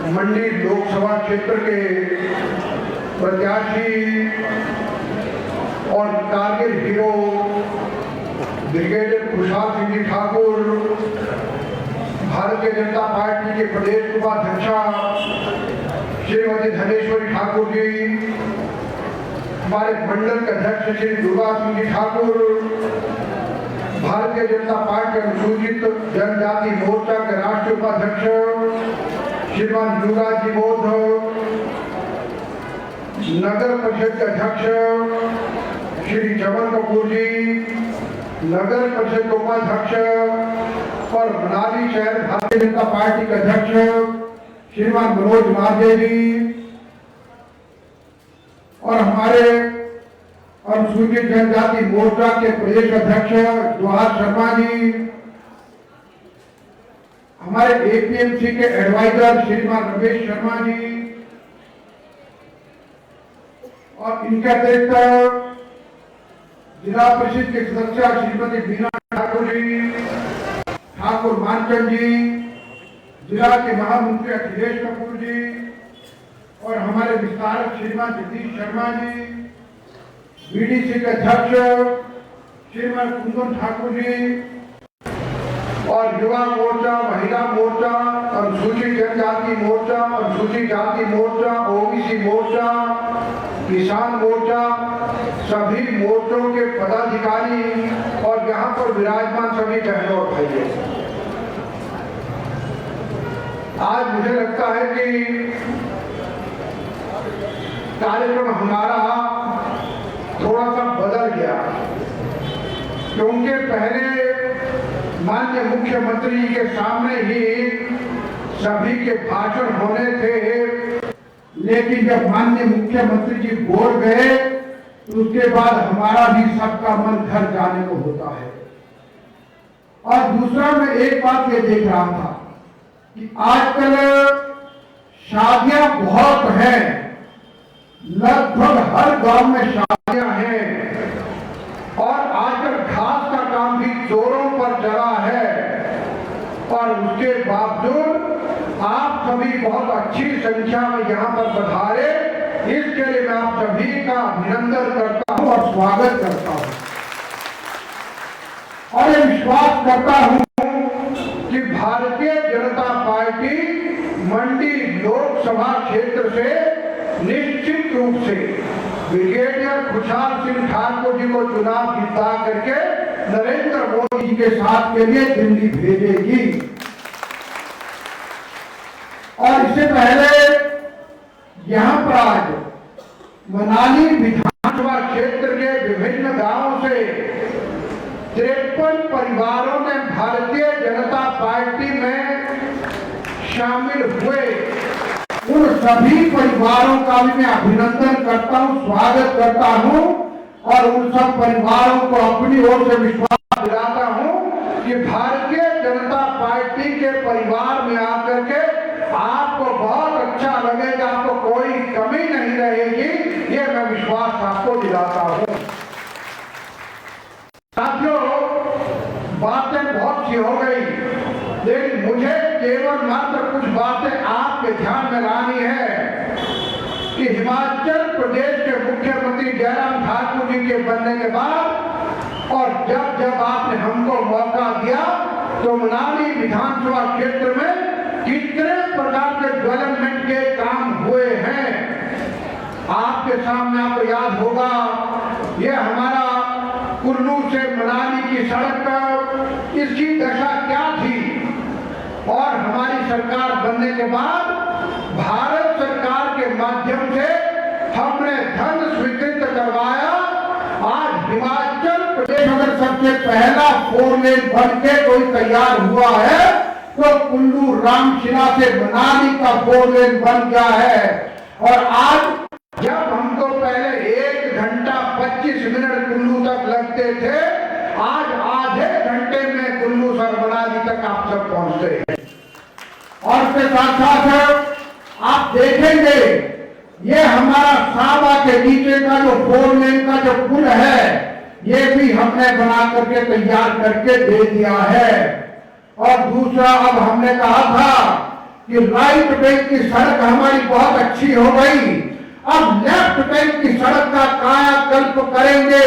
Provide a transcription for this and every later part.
मंडी लोकसभा क्षेत्र के प्रत्याशी और कारगिल हीरो ब्रिगेडियर खुशहाल सिंह जी ठाकुर, भारतीय जनता पार्टी के प्रदेश उपाध्यक्षा श्रीमती धनेश्वरी ठाकुर जी, हमारे मंडल के अध्यक्ष श्री दुर्गा सिंह जी ठाकुर, भारतीय जनता पार्टी अनुसूचित जनजाति मोर्चा के राष्ट्रीय उपाध्यक्ष श्रीमान युवराज जी बोध, नगर परिषद के अध्यक्ष श्री चमन कपूर जी, नगर परिषद के उपाध्यक्ष और मनाली शहर भारतीय जनता पार्टी के अध्यक्ष श्रीमान मनोज माधे जी, और हमारे अनुसूचित जनजाति मोर्चा के प्रदेश अध्यक्ष जवाहर शर्मा जी, हमारे एपीएमसी के एडवाइजर श्रीमान रमेश शर्मा जी, और इनके अतिरिक्त जिला परिषद के सदस्य श्रीमती बीना ठाकुर जी, ठाकुर मानचंद जी, जिला के महामंत्री अखिलेश कपूर जी, और हमारे विस्तारक श्रीमान जगदीश शर्मा जी, बीडीसी के अध्यक्ष श्रीमान कुंदन ठाकुर जी, और युवा मोर्चा, महिला मोर्चा, अनुसूचित जनजाति मोर्चा, अनुसूचित जाति मोर्चा, ओबीसी मोर्चा, किसान मोर्चा, सभी मोर्चों के पदाधिकारी और यहाँ पर विराजमान सभी बहनों और भाइयों, आज मुझे लगता है कि कार्यक्रम हमारा थोड़ा सा बदल गया, क्योंकि पहले माननीय मुख्यमंत्री जी के सामने ही सभी के भाषण होने थे, लेकिन जब माननीय मुख्यमंत्री जी बोल गए तो उसके बाद हमारा भी सबका मन घर जाने को होता है। और दूसरा मैं एक बात ये देख रहा था कि आजकल शादियां बहुत हैं, लगभग हर गांव में शादियां हैं, और आजकल घास का काम भी जोरों पर चला है, और उसके बावजूद आप सभी बहुत अच्छी संख्या में यहाँ पर पधारे, इसके लिए मैं आप सभी का अभिनंदन करता हूँ और स्वागत करता हूँ, और ये विश्वास करता हूँ कि भारतीय जनता पार्टी मंडी लोकसभा क्षेत्र से निश्चित रूप से ब्रिगेडियर खुशहाल सिंह ठाकुर जी को चुनाव जिता करके नरेंद्र मोदी जी के साथ के लिए दिल्ली भेजेगी। और इससे पहले यहाँ पर आज मनाली विधानसभा क्षेत्र के विभिन्न गांवों से 53 परिवारों ने भारतीय जनता पार्टी में शामिल हुए। उन सभी परिवारों का भी मैं अभिनंदन करता हूं, स्वागत करता हूं, और उन सब परिवारों को अपनी ओर से विश्वास दिलाता हूं कि भारतीय जनता पार्टी के परिवार में आकर के आपको बहुत अच्छा लगेगा, आपको कोई कमी नहीं रहेगी, ये मैं विश्वास आपको दिलाता हूं। साथियों, बातें बहुत सी हो गई, लेकिन मुझे केवल मात्र कुछ बातें आपके ध्यान में लानी है कि हिमाचल प्रदेश के मुख्यमंत्री जयराम ठाकुर जी के बनने के बाद और जब जब आपने हमको मौका दिया तो मनाली विधानसभा क्षेत्र में कितने प्रकार के डेवलपमेंट के काम हुए हैं। आपके सामने आपको याद होगा, ये हमारा कुल्लू से मनाली की सड़क, इसकी दशा क्या थी, और हमारी सरकार बनने के बाद भारत सरकार के माध्यम से हमने धन स्वीकृत करवाया। आज हिमाचल प्रदेश अगर सबसे पहला 4 लेन बन के कोई तैयार हुआ है तो कुल्लू रामशिला से मनाली का 4 लेन बन गया है। और आज जब हमको पहले 1 घंटा 25 मिनट कुल्लू तक लगते थे, आज आधे घंटे में कुल्लू से मनाली तक आप सब पहुंचते हैं। और इसके साथ साथ आप देखेंगे ये हमारा साबा के नीचे का जो 4 लेन का जो पुल है, ये भी हमने बना करके तैयार करके दे दिया है। और दूसरा, अब हमने कहा था कि राइट बैंक की सड़क हमारी बहुत अच्छी हो गई, अब लेफ्ट बैंक की सड़क का कायाकल्प करेंगे।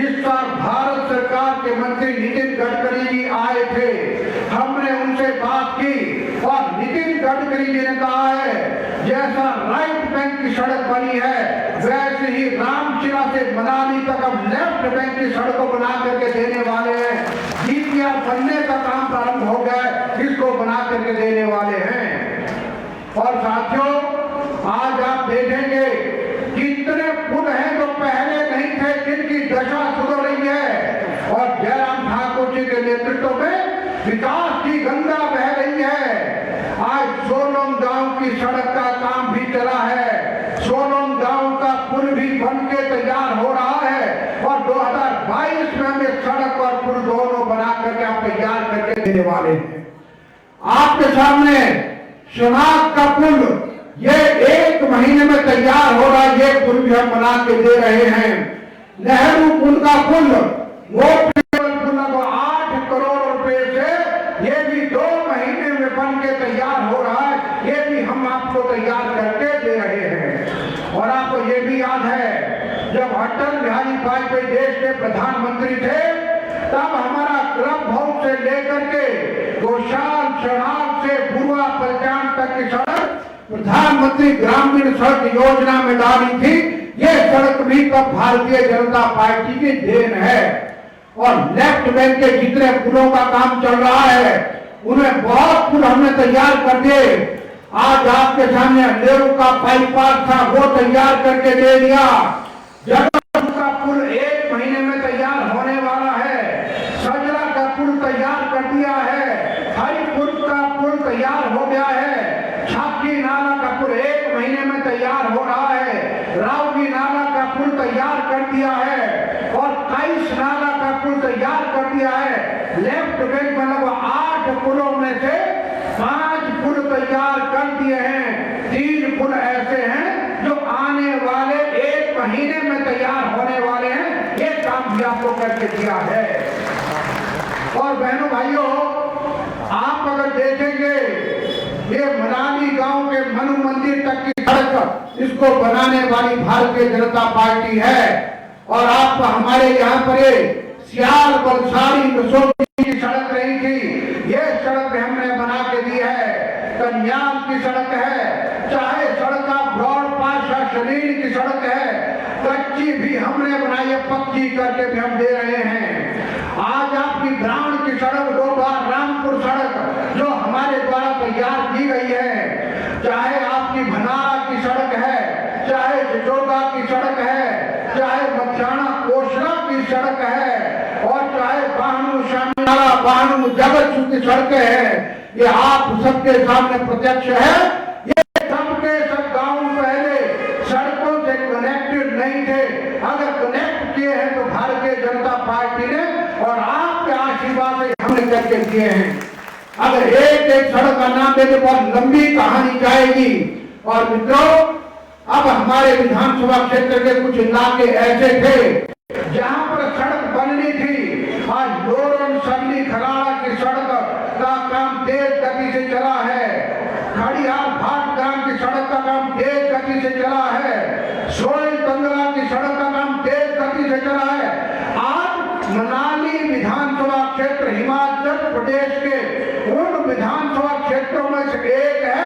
इस साल भारत सरकार के मंत्री नितिन गडकरी जी आए थे, हमने उनसे बात की और नितिन गडकरी जी ने कहा है जैसा राइट बैंक की सड़क बनी है वैसे ही रामशिला से मनाली तक अब लेफ्ट बैंक की सड़क को बना करके देने वाले हैं। डीपीआर बनने का काम प्रारंभ हो गया है, इसको बना करके देने वाले हैं। और साथियों, आज आप देखेंगे कितने पुल हैं जो पहले नहीं थे, जिनकी दशा सुधर रही है और जयराम ठाकुर जी के नेतृत्व में विकास की गंगा बह रही है। आज सोलोम गांव की सड़क का काम भी चला है, सोलोम गांव का पुल भी बन के तैयार हो रहा है और 2022 में हमें सड़क और पुल दोनों बना करके आप तैयार करके देने वाले हैं। आपके सामने शनाख का पुल ये 1 महीने में तैयार हो रहा है, ये पुल भी हम बना के दे रहे हैं। नेहरू पुल का पुल वो पुल को 8 करोड़ रुपए से ये भी 2 महीने में बन के तैयार हो रहा है, ये भी हम आपको तैयार करके दे रहे हैं। और आपको ये भी याद है जब अटल बिहारी वाजपेयी देश के प्रधानमंत्री थे तब हमारा क्लब हाउस से लेकर के गोशाल शराब से बुआ पहचान तक की सड़क प्रधानमंत्री ग्रामीण सड़क योजना में डाली थी। ये सड़क भी तब भारतीय जनता पार्टी की देन है। और लेफ्ट बैंक के जितने पुलों का काम चल रहा है उन्हें बहुत पुल हमने तैयार कर दिए। आज आपके सामने नेहरू का बाईपास था वो तैयार करके दे दिया, जगह का पुल 1 महीने में तैयार होने वाला है, सजला का पुल तैयार कर दिया है, हरिपुर का पुल तैयार हो गया है, छापकी नाला का पुल 1 महीने में तैयार हो रहा है, रावगी नाला का पुल तैयार कर दिया है और 23 नाला का पुल तैयार कर दिया है। लेफ्ट बैंक में लगभग 8 पुलों में से 5 पुल तैयार कर दिए हैं, 3 पुल ऐसे हैं जो आने वाले 1 महीने में तैयार होने वाले हैं। ये काम भी आपको करके दिया है। और बहनों भाइयों, आप अगर देखेंगे ये मनाली गांव के मनु मंदिर तक की सड़क इसको बनाने वाली भारतीय जनता पार्टी है। और आप हमारे यहाँ पर सियाल बलसारी मसोली की सड़क रही थी, ये सड़क हमने बना के दी है। कन्याल की सड़क है, चाहे सड़क ब्रॉड पाशा शरीर की सड़क है, कच्ची भी हमने बनाई है, पक्की करके भी हम दे रहे हैं। आज आपकी ब्राह्मण की सड़क डोबा रामपुर सड़क जो हमारे द्वारा तैयार की गई है, चाहे आपकी भनारा की सड़क है, चाहे चिचोगा की सड़क है, चाहे मथियाना कोशरा की सड़क है और चाहे बाहनु शामियारा बाहनु जगतसू की सड़कें हैं, ये आप सबके सामने प्रत्यक्ष है। ये सबके सब गांव पहले सड़कों से कनेक्टेड नहीं थे, अगर कनेक्ट किए हैं तो भारतीय जनता पार्टी ने और आपके आशीर्वाद से हमने करके दिए हैं। अगर एक एक सड़क का नाम देते बहुत लंबी कहानी जाएगी। और मित्रों, अब हमारे विधानसभा क्षेत्र के कुछ इलाके ऐसे थे जहां पर सड़क बननी थी। आज लोरन सरली खराड़ा की सड़क का काम तेज गति से चला है, खड़ियार भाट ग्राम की सड़क का काम तेज गति से चला है, सोई तंगला की सड़क का काम तेज गति से चला है। आज मनाली विधानसभा क्षेत्र हिमाचल प्रदेश के उन विधानसभा क्षेत्रों में से एक है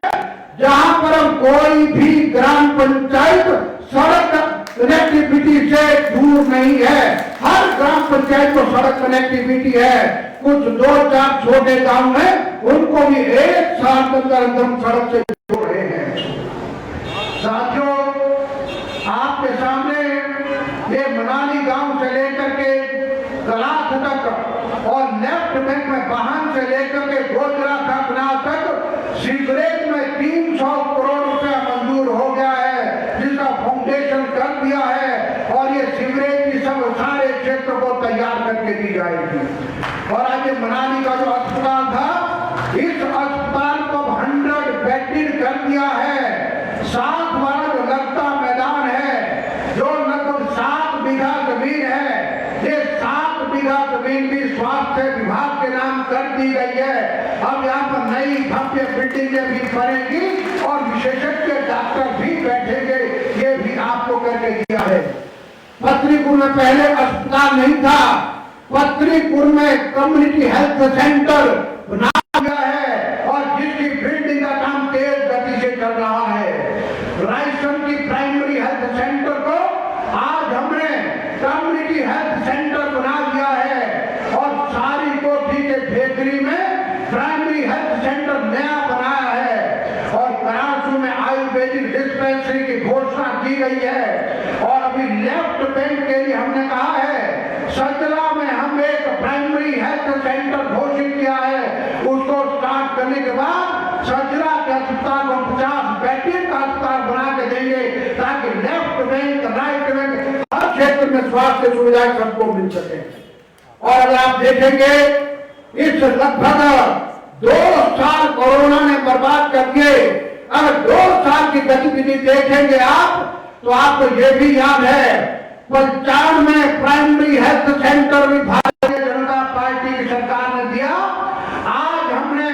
जहां पर कोई भी ग्राम पंचायत सड़क कनेक्टिविटी से दूर नहीं है। हर ग्राम पंचायत को सड़क कनेक्टिविटी है। कुछ 2-4 छोटे गांव हैं, उनको भी 1 साल के अंदर हम सड़क से जोड़ रहे हैं। साथियों, आपके सामने ये मनाली गांव से लेकर के कलाथ तक और लेफ्ट बैंक में वाहन से लेकर के गोजरा तक सीवरेज में 300 करोड़ रुपया मंजूर हो गया है, जिसका फाउंडेशन कर दिया है और ये सीवरेज की सब सारे क्षेत्र को तैयार करके दी जाएगी। और आज ये मनाली का जो अस्पताल था, इस अस्पताल को 100 बेडेड कर दिया है। 7 वाला जो लगता मैदान है, जो लगभग 7 बीघा जमीन है, ये 7 बीघा जमीन भी स्वास्थ्य विभाग के नाम कर दी गई है। अब यहाँ पर नई भव्य बिल्डिंगें भी बनेगी और विशेषज्ञ डॉक्टर भी बैठेंगे, ये भी आपको करके दिया है। पत्रीपुर में पहले अस्पताल नहीं था, पत्रीपुर में कम्युनिटी हेल्थ सेंटर बना दिया है और जिसकी बिल्डिंग का काम तेज गति से चल रहा है। रायसन की प्राइमरी हेल्थ सेंटर को आज हमने कम्युनिटी हेल्थ सेंटर बना दिया है और सारी कोठी के भेकरी में प्राइमरी हेल्थ सेंटर नया बनाया है और कराची में आयुर्वेदिक डिस्पेंसरी की घोषणा की गई है और अभी लेफ्ट बैंक के लिए हमने कहा है सजला में हम एक प्राइमरी हेल्थ सेंटर घोषित किया है। उसको स्टार्ट करने के बाद सजला के अस्पताल को 50 बेड का अस्पताल बना के देंगे ताकि लेफ्ट बैंक राइट बैंक हर क्षेत्र में स्वास्थ्य सुविधाएं सबको मिल सके। और अगर आप देखेंगे इस लगभग 2 साल कोरोना ने बर्बाद कर दिए, अगर 2 साल की गतिविधि देखेंगे आप तो आपको ये भी याद है 95 में प्राइमरी हेल्थ सेंटर भी भारतीय जनता पार्टी की सरकार ने दिया। आज हमने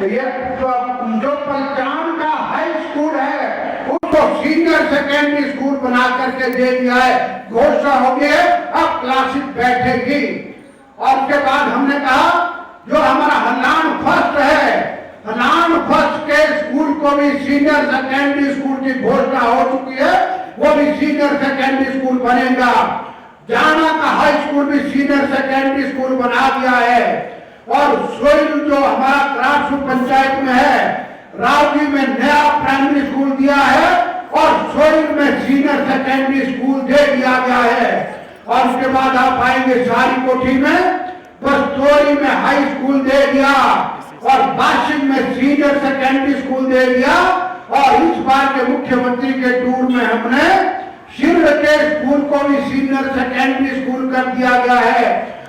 ये जो 95 का हाई स्कूल है उसको सीनियर सेकेंडरी स्कूल बना करके दे दिया है, घोषणा हो गई है, अब क्लासेस बैठेगी। और उसके बाद हमने कहा जो हमारा हलान फर्स्ट है, हलान फर्स्ट के स्कूल को भी सीनियर सेकेंडरी स्कूल की घोषणा हो चुकी है, वो भी सीनियर सेकेंडरी स्कूल बनेगा। जाना का हाई स्कूल भी सीनियर सेकेंडरी स्कूल बना दिया है और सोइल जो हमारा क्राफ्ट पंचायत में है रावजी में नया प्राइमरी स्कूल दिया है और सोइल में सीनियर सेकेंडरी स्कूल दे दिया गया है। और उसके बाद आप आएंगे सारी कोठी में बस्तोरी में हाई स्कूल दे दिया और बाशिक में सीनियर सेकेंडरी स्कूल दे दिया और इस बार के मुख्यमंत्री के टूर में हमने शिल्ड के स्कूल को भी सीनियर सेकेंडरी स्कूल कर दिया गया है।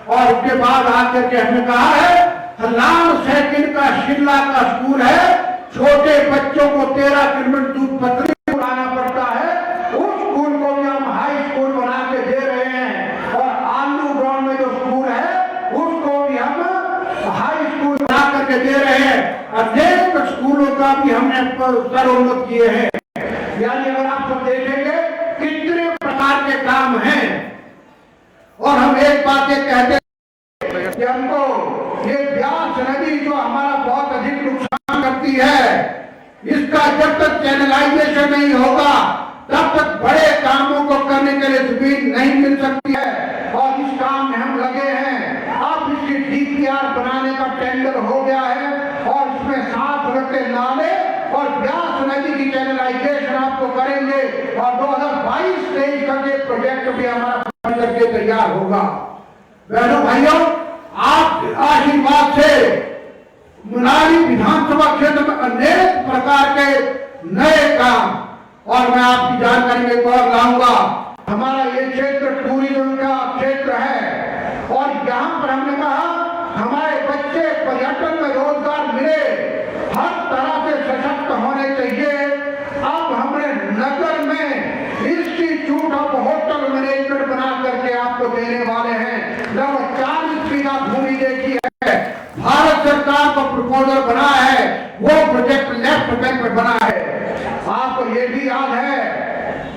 और उसके बाद आकर के हमने कहा है हलान सेकंड का शिल्ला का स्कूल है, छोटे बच्चों को 13 किलोमीटर दूर पत्री लाना पड़ता है, उस स्कूल को भी हम हाई स्कूल बना के दे रहे हैं। और आलू ग्राउंड में जो स्कूल है उसको भी हम हाई स्कूल बना करके दे रहे हैं। अनेक स्कूलों का भी हमने स्तरोन्नत किए हैं। यानी अगर आप सब देखेंगे कितने प्रकार के काम हैं और हम एक बात ये कहते हैं कि हमको ये ब्यास नदी जो हमारा बहुत अधिक नुकसान करती है, इसका जब तक चैनलाइजेशन नहीं होगा तब तक बड़े कामों को करने के लिए जमीन नहीं मिल सकती है और इस काम में हम लगे हैं। अब इसकी डीपीआर बनाने का टेंडर हो गया है और इसमें 7 रखे नाले और ब्यास नदी की चैनलाइजेशन आपको करेंगे और 2022-23 का ये प्रोजेक्ट भी हमारा बन करके तैयार होगा। बहनों भाइयों, आप आशीर्वाद से मनाली विधानसभा क्षेत्र में अनेक प्रकार के नए काम और मैं आपकी जानकारी में एक और लाऊंगा। हमारा ये क्षेत्र टूरिज्म का क्षेत्र है और यहाँ पर हमने कहा हमारे बच्चे पर्यटन में रोजगार मिले, हर तरह से सशक्त होने चाहिए। अब हमने नगर में इंस्टीट्यूट ऑफ होटल मैनेजमेंट बना करके आपको देने वाले हैं। लगभग 40 बीघा भूमि देखी है, भारत सरकार का प्रपोजल बना है, वो प्रोजेक्ट लेफ्ट बैंक में बना है। आपको ये भी याद है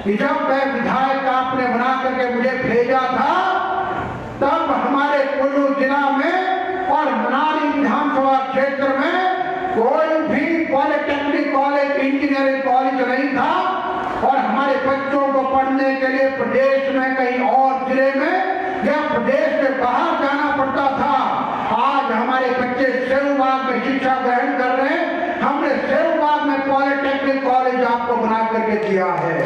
कि जब मैं विधायक आपने बना करके मुझे भेजा था तब हमारे कुल्लू जिला में और मनाली विधानसभा क्षेत्र में कोई भी पॉलिटेक्निक कॉलेज इंजीनियरिंग कॉलेज नहीं था और हमारे बच्चों को पढ़ने के लिए प्रदेश में कहीं और जिले में या प्रदेश के बाहर जाना पड़ता था। आज हमारे बच्चे सेरूबाग में शिक्षा ग्रहण कर रहे हैं। हमने सेरूबाग में पॉलिटेक्निक कॉलेज आपको बना करके दिया है।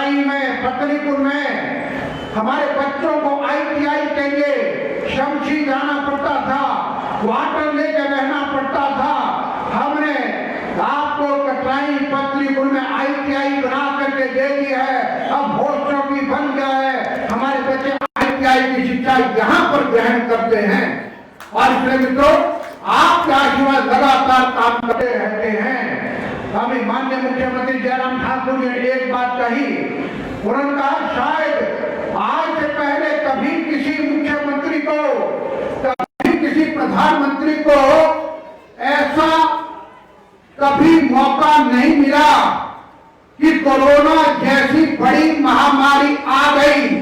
में पत्नीपुर में हमारे बच्चों को आईटीआई के लिए शमशी जाना पड़ता था, वाटर लेके रहना पड़ता था। हमने आपको कटराई पत्नीपुर में आईटीआई बना करके दे दी है। अब हॉस्टल भी बन गया है, हमारे बच्चे आईटीआई करते हैं। और इसलिए मित्रों, आपके आशीर्वाद लगातार काम करते रहते हैं। हमें माननीय मुख्यमंत्री जयराम ठाकुर जी ने एक बात कही, उन्होंने कहा शायद आज से पहले कभी किसी मुख्यमंत्री को, कभी किसी प्रधानमंत्री को ऐसा कभी मौका नहीं मिला कि कोरोना जैसी बड़ी महामारी आ गई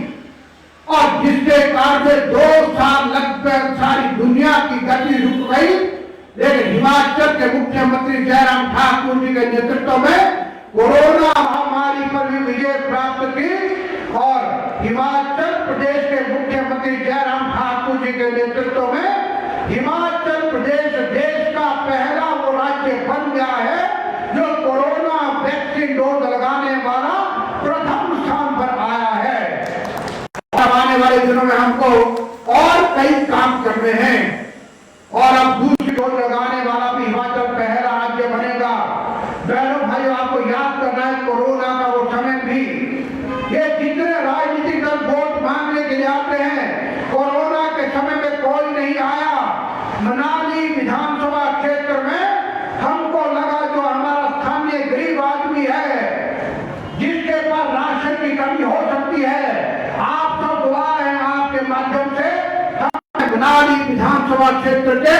और जिसके कारण से 2 साल लगभग सारी दुनिया की गति रुक गई। लेकिन हिमाचल के मुख्यमंत्री जयराम ठाकुर जी के नेतृत्व में कोरोना महामारी पर भी विजय प्राप्त की और हिमाचल प्रदेश के मुख्यमंत्री जयराम ठाकुर जी के नेतृत्व में हिमाचल प्रदेश देश का पहला वो राज्य बन गया है जो कोरोना वैक्सीन डोज लगाने वाला प्रथम स्थान पर आया है। और आने वाले दिनों में हमको और कई काम करने हैं और अब दूसरी डोज लगाने वाला भी हिमाचल पहला राज्य बनेगा। बहनों भाइयों, आपको याद करना है कोरोना का वो समय भी, ये जितने राजनीतिक दल वोट मांगने के लिए आते हैं, कोरोना के समय में कोई नहीं आया। मनाली विधानसभा क्षेत्र में हमको लगा जो हमारा स्थानीय गरीब आदमी है जिसके पास राशन की कमी हो सकती है, आप सब दुआ है आपके माध्यम से मनाली विधानसभा क्षेत्र के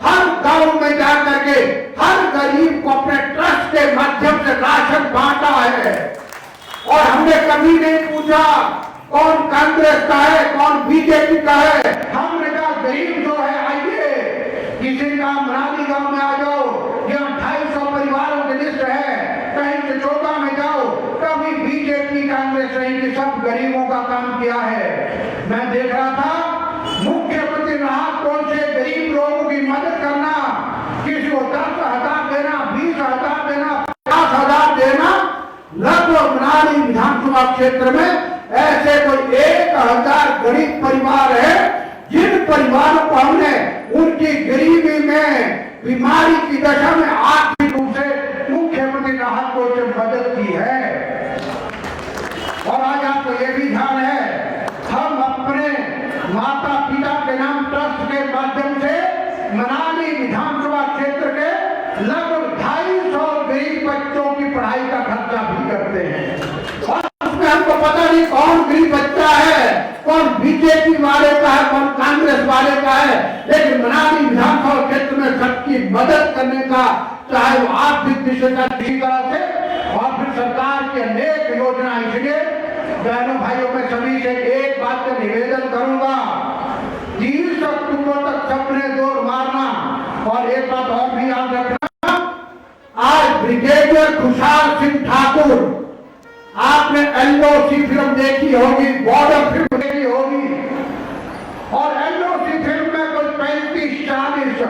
हर गांव में जाकर के हर गरीब को अपने ट्रस्ट के माध्यम से राशन बांटा है। और हमने कभी नहीं पूछा कौन कांग्रेस का है कौन बीजेपी का है, हमने कहा गरीब जो है आइए, किसी का मनाली गांव में आ जाओ, यहाँ 250 परिवारों की लिस्ट है, कहीं से चौका में जाओ, कभी बीजेपी कांग्रेस नहीं कि सब गरीबों का काम किया है। मैं देख रहा था मुख्यमंत्री राहत कोष से गरीब लोगों की मदद करना, किसी को 10,000 देना, 20,000 देना, 50,000 देना, लगभग मनाली विधानसभा क्षेत्र में ऐसे कोई 1,000 गरीब परिवार है जिन परिवारों को हमने उनकी गरीबी में बीमारी की दशा में आर्थिक रूप से मुख्यमंत्री राहत कोष से मदद की है। और आज आपको यह भी ध्यान है, हम अपने माता पिता के नाम ट्रस्ट के माध्यम से मनाली विधानसभा क्षेत्र के लगभग 250 गरीब बच्चों की पढ़ाई का खर्चा भी करते हैं। और उसमें हमको पता नहीं कौन गरीब बच्चा है, कौन बीजेपी वाले का है, कौन कांग्रेस वाले का है, लेकिन मनाली विधानसभा क्षेत्र में सबकी मदद करने का, चाहे वो आर्थिक दिशा का किसी तरह से, और फिर सरकार की अनेक योजना। इसलिए बहनों भाइयों में सभी से एक बात का निवेदन करूंगा, 30 अक्टूबर तक सबने जोर मारना। और एक बात और भी याद रखना, आज ब्रिगेडियर खुशहाल सिंह ठाकुर, आपने एलओसी फिल्म देखी होगी, बॉर्डर फिल्म देखी होगी, और एलओसी फिल्म में कुछ 35-40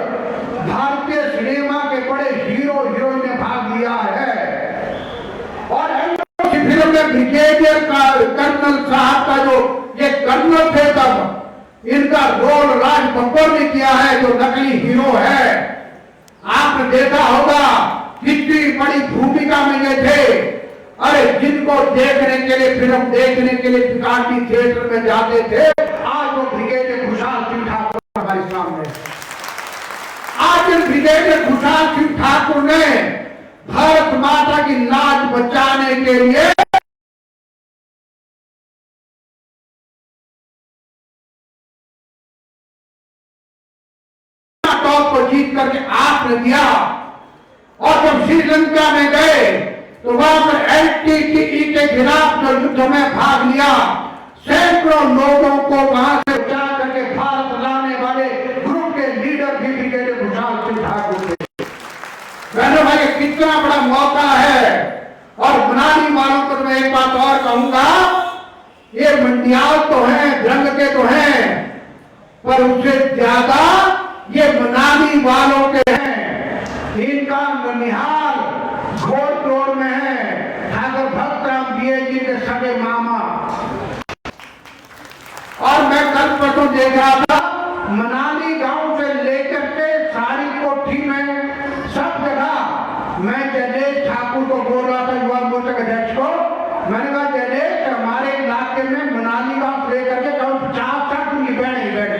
भारतीय सिनेमा के बड़े हीरो हीरोइन ने भाग लिया है। और एलओसी फिल्म में ब्रिगेडियर कर्नल साहब का जो ये कर्नल थे तब, इनका रोल राज बब्बर ने किया है जो नकली हीरो है। आपने देखा होगा कितनी बड़ी भूमिका में ये थे। अरे जिनको देखने के लिए, फिल्म देखने के लिए पिकाटी थिएटर में जाते थे, आज वो ब्रिगेडियर खुशहाल सिंह ठाकुर हमारे सामने। आज इन ब्रिगेडियर खुशहाल सिंह ठाकुर ने भारत माता की लाज बचाने के लिए टॉप को जीत करके आपने दिया। और जब श्रीलंका में गए तो वहां पर एलटीटीई के खिलाफ जो युद्ध में भाग लिया, सैकड़ों लोगों को वहां से उठा करके भारत लाने वाले ग्रुप के लीडर भी ब्रिगेडियर खुशहाल सिंह ठाकुर थे। बहनों भाई, कितना बड़ा मौका है। और मनाली वालों को मैं एक बात और कहूंगा, ये मंडियाल तो हैं, द्रंग के तो हैं, पर उससे ज्यादा ये मनाली वालों के हैं। इनका ननिहाल घोड़तोड़ में है, ठाकुर भक्तराम बीए जी के सगे मामा। और मैं कल परसों देख रहा था, मनाली गांव से लेकर के सारी कोठी में सब जगह, मैं जयदेश ठाकुर को बोल रहा था, युवा मोर्चा के अध्यक्ष को, मैंने कहा जयदेश हमारे इलाके में मनाली गांव से लेकर के 50-60 बहन ही बैठे,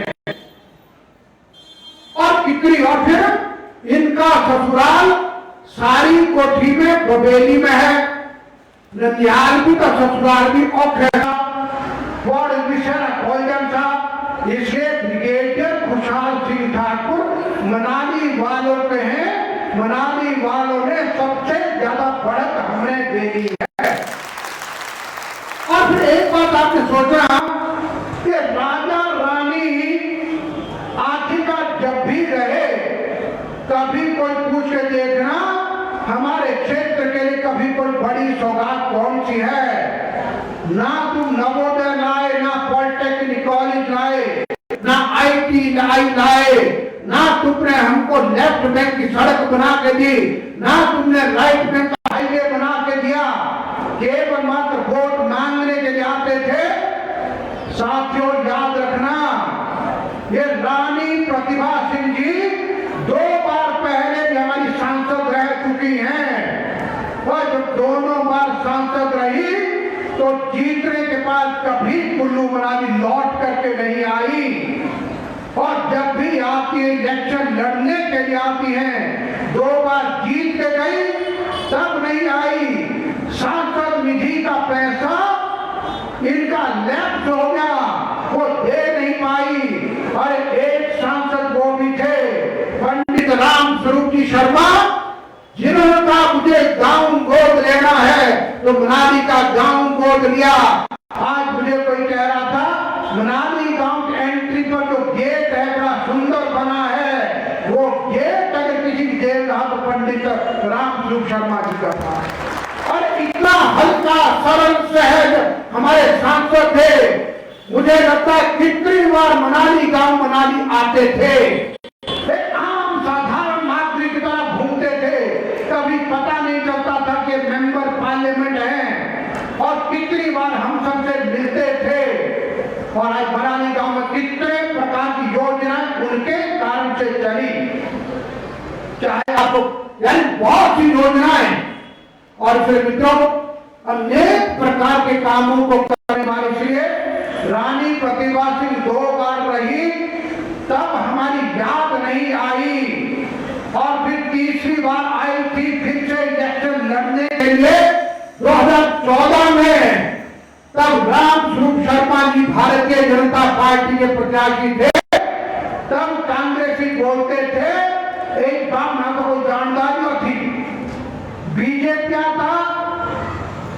किकरी, और फिर इनका ससुराल सारी कोठी में बबेली में है, ननिहाल भी का ससुराल भी औखे और विषय भोजन था। इसलिए ब्रिगेडियर खुशहाल सिंह ठाकुर मनाली वालों के हैं, मनाली वालों ने सबसे ज्यादा बढ़त हमें दे दी है। और फिर एक बात आपने सोचा कि राजा रानी आखिरकार जब भी रहे, कभी कोई पूछ के देखना हमारे क्षेत्र के लिए कभी कोई बड़ी सौगात कौन सी है? ना तुम नवोदय लाए, ना पॉलिटेक्निक कॉलेज लाए, ना आईटी लाए, ना तुमने हमको लेफ्ट बैंक की सड़क बना के दी, ना तुमने राइट बैंक का हाईवे बना के दिया। केवल मात्र वोट मांगने के लिए आते थे। साथियों याद रखना, ये रानी प्रतिभा सिंह जी 2 बार पहले भी हमारी सांसद रह चुकी हैं, और जब दोनों बार सांसद रही तो जीतने के बाद कभी कुल्लू मनाली लौट करके नहीं आई, और जब भी आती है इलेक्शन लड़ने के लिए आती हैं, 2 बार जीत के गई तब नहीं आई। सांसद निधि का पैसा इनका लैप्स हो गया, वो दे नहीं पाई। और एक सांसद वो भी थे पंडित राम स्वरूप जी शर्मा, जिन्होंने कहा मुझे गांव गोद लेना है तो मनाली का गांव गोद लिया। आज मुझे कोई कह रहा था मनाली गांव की एंट्री पर जो गेट है बड़ा सुंदर बना है, वो गेट अगर किसी की देख रहा तो पंडित राम स्वरूप शर्मा जी का था। और इतना हल्का सरल सहज हमारे सांसद थे, मुझे लगता है कितनी बार मनाली गांव मनाली आते थे, आम साधारण नागरिक की तरह घूमते थे, कभी पता नहीं चलता था कि मेंबर पार्लियामेंट हैं, और कितनी बार हम सबसे मिलते थे। और आज मनाली गांव में कितने प्रकार की योजनाएं उनके कारण से चली, चाहे आपको यानी बहुत सी योजनाएं। और फिर मित्रों अनेक प्रकार के कामों को करने वाले, इसलिए रानी प्रतिभा सिंह 2 बार रही तब हमारी याद नहीं आई, और फिर तीसरी बार आई थी फिर से इलेक्शन लड़ने के लिए 2014 में, तब राम स्वरूप शर्मा जी भारतीय जनता पार्टी के प्रत्याशी थे। तब कांग्रेसी बोलते थे, एक बात ना तो कोई जानदारी थी, बीजेपी क्या था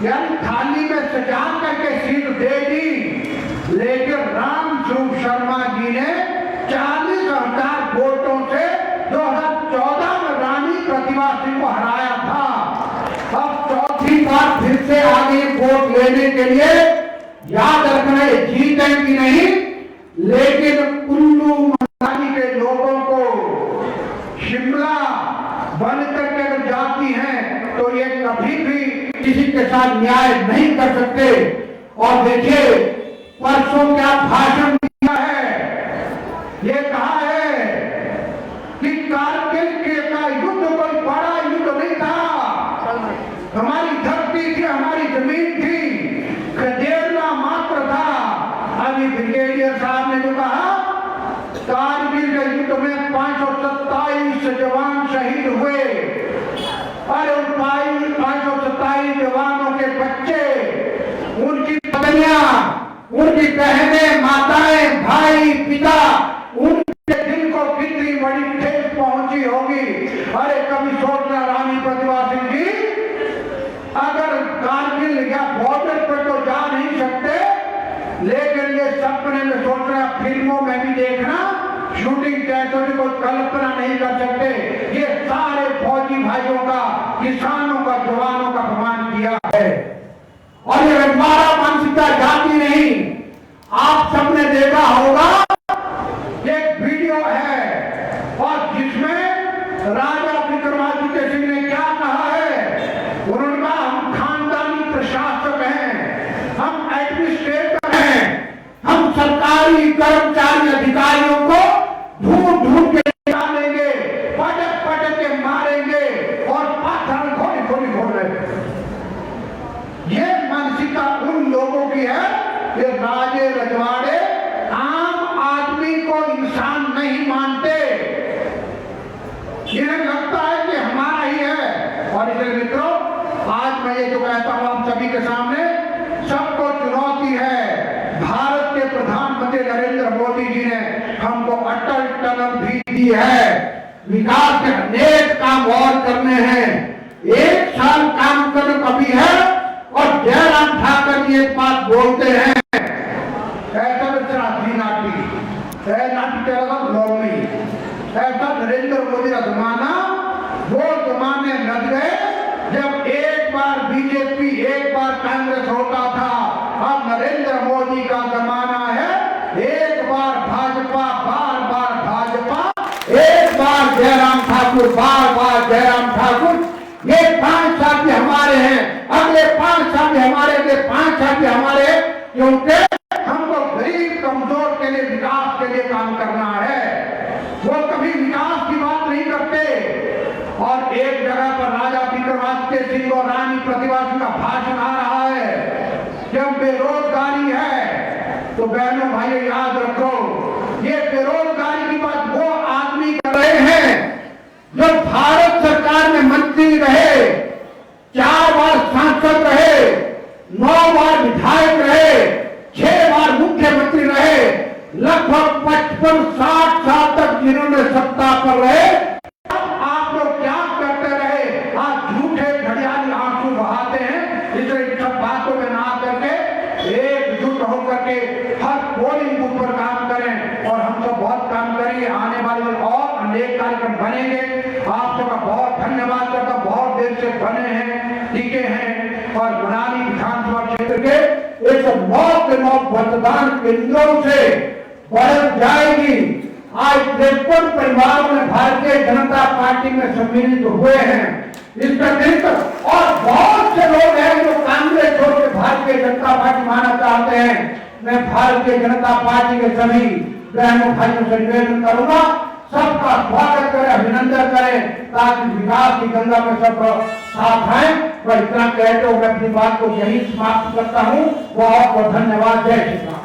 यानी थाली में सजा करके सीट दे दी, लेकिन राम स्वरूप शर्मा जी ने 40,000 वोटों से 2014 में रानी प्रतिभा सिंह को हराया था। अब चौथी बार फिर से आगे वोट लेने के लिए याद रखना, जीतेंगी नहीं, लेकिन कुल्लू मनाली के लोगों को शिमला बन करके अगर जाती हैं तो ये कभी भी किसी के साथ न्याय नहीं कर सकते। और देखिए परसों क्या भाषण दिया है, ये कहा है कि कारगिल के का युद्ध कोई बड़ा युद्ध नहीं था, हमारी धरती थी, हमारी जमीन थी, खदेड़ना मात्र था। अभी ब्रिगेडियर साहब ने जो कहा कारगिल के युद्ध में 527 जवान शहीद हुए, और उन 527 जवानों के बच्चे, उनकी पत्नियां, उनकी बहनें, माताएं, भाई, पिता, उनके दिल को कितनी बड़ी ठेस पहुंची होगी। अरे कभी सोचना रानी प्रतिभा सिंह जी अगर कारगिल या बॉर्डर पर तो जा नहीं सकते, लेकिन ये सपने में सोच रहे, फिल्मों में भी देखना, शूटिंग जैसे भी कोई कल्पना नहीं कर सकते। ये सारे फौजी भाइयों का, किसानों का, जवानों का अपमान किया है, और ये हमारा मानसिकता जाती नहीं। आप सबने देखा होगा एक वीडियो है, और जिसमें राजा विक्रमादित्य सिंह ने क्या कहा है, उन्होंने कहा हम खानदानी प्रशासक हैं, हम एडमिनिस्ट्रेटर हैं, हम सरकारी कर्मचारी अधिकारियों को ढूंढ ढूंढ के निकालेंगे, पटक पटक के मारेंगे, और पत्थर घोड़ी घोड़ी घोड़ रहे। ये मानसिकता उन लोगों की है, ये राजे रजवाड़े आम आदमी को इंसान नहीं मानते। जन्म भी दी है। विकास के अनेक काम और करने हैं। 1 साल काम करने का भी है। और जयराम ठाकर जी एक बात बोलते हैं, ऐसा नाटी ऐसा नरेंद्र मोदी का जमाना, वो जमाने लग गए जब एक बार बीजेपी एक बार कांग्रेस होता था। अब नरेंद्र मोदी का जमाना है, एक बार भाजपा बार बार भाजपा, एक बार जयराम ठाकुर बार बार जयराम ठाकुर। ये 5 साल भी हमारे हैं, अगले 5 साल भी हमारे, अगले 5 साल भी हमारे, क्योंकि हमको गरीब कमजोर के लिए विकास के लिए काम करना है। वो कभी विकास की बात नहीं करते। और एक जगह पर राजा विक्रमादित्य सिंह और रानी प्रतिभा सिंह का भाषण आ रहा है। जब बेरोजगारी है तो बहनों भाइयों याद रखो, ये बेरोजगारी की बात वो आदमी कर रहे हैं जो भारत सरकार में मंत्री रहे, 4 बार सांसद रहे, 9 बार विधायक रहे, 6 बार मुख्यमंत्री रहे, लगभग 55-60 साल तक जिन्होंने सत्ता पर रहे। आप लोग क्या करते रहे? आज झूठे घड़ियाली आंसू बहाते हैं। इसलिए इन सब बातों में ना करके एकजुट होकर के हर पोलिंग बूथ पर काम करें। और हम सब बहुत काम करेंगे, आने वाले और अनेक कार्यक्रम बनेंगे। आप सबका बहुत धन्यवाद करता, बहुत देर से बने हैं, टिके हैं। और मनाली विधानसभा क्षेत्र के 109 के 9 मतदान केंद्रों से बढ़ जाएगी। आज 53 परिवारों में भारतीय जनता पार्टी में सम्मिलित हुए हैं। इसका नेतृत्व और बहुत से लोग हैं जो कांग्रेस छोड़ के भारतीय जनता पार्टी माना चाहते हैं। मैं भारतीय जनता पार्टी के सभी बहनों भाइयों से निवेदन करूंगा, सबका स्वागत करें, अभिनंदन करें, ताकि विकास की गंगा में सब साथ आए। मैं इतना कहते हुए मैं अपनी बात को यही समाप्त करता हूँ। बहुत बहुत धन्यवाद। जय श्री राम।